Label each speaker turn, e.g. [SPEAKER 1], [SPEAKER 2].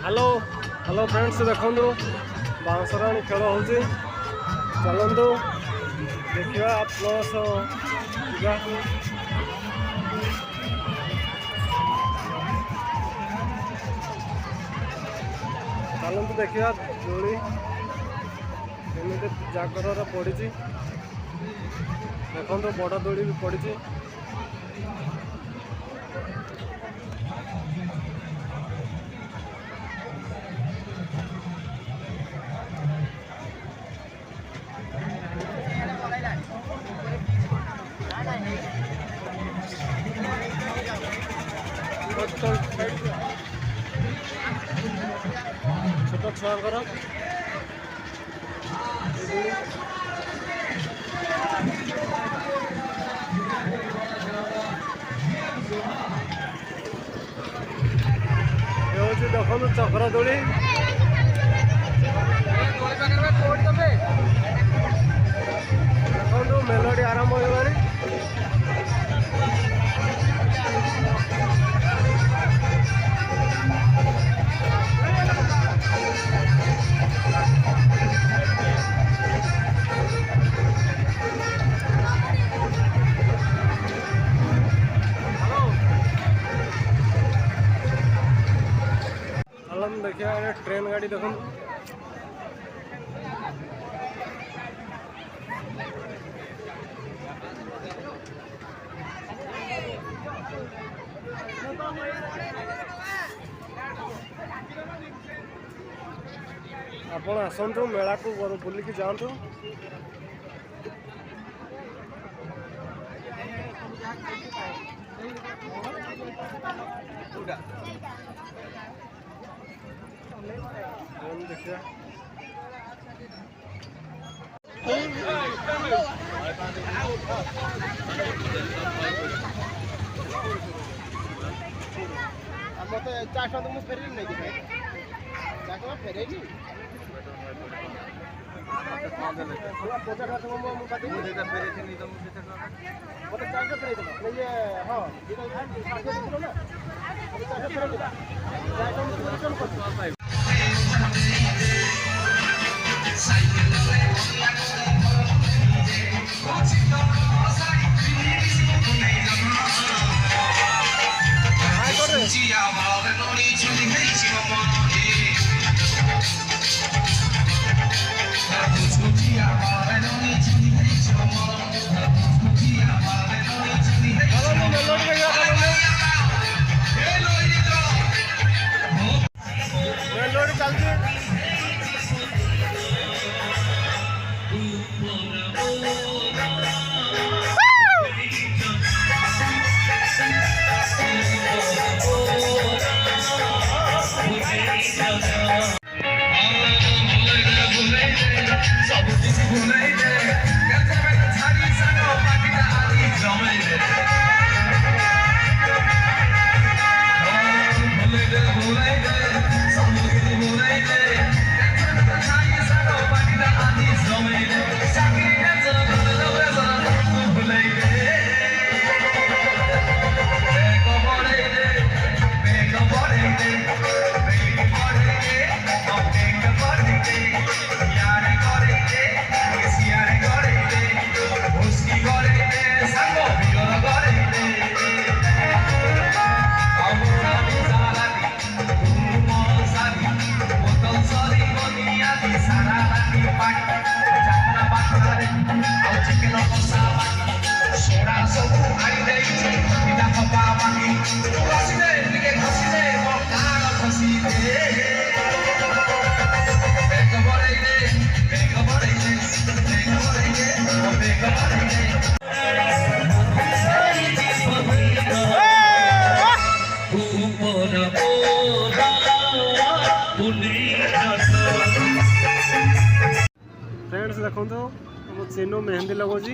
[SPEAKER 1] hello hello friends देखो बांसराणी खेल हो चलतु देखा प्लस चलतु देखा दोली केमी जागर पड़ी देखो बड़ दोली भी पड़ी छोट छुआर देखो चक्र दोली देखो मेलोडी आरंभ हो देखिए ट्रेन गाड़ी देखो आपण आसतु मेला को बुलिकी जातु देखिए मत 400 तो मुझे फेरे नहीं दिखाई 400 फेरे नहीं पोचा का तो मैं बात नहीं देता फेरे थे नहीं तो मुझे मत 400 फेरे दो ये हां ये तो 400 किलो ना 400 फेरे दो 400 कर फ्रेंड्स देखो तो चेनो मेहंदी लगोजी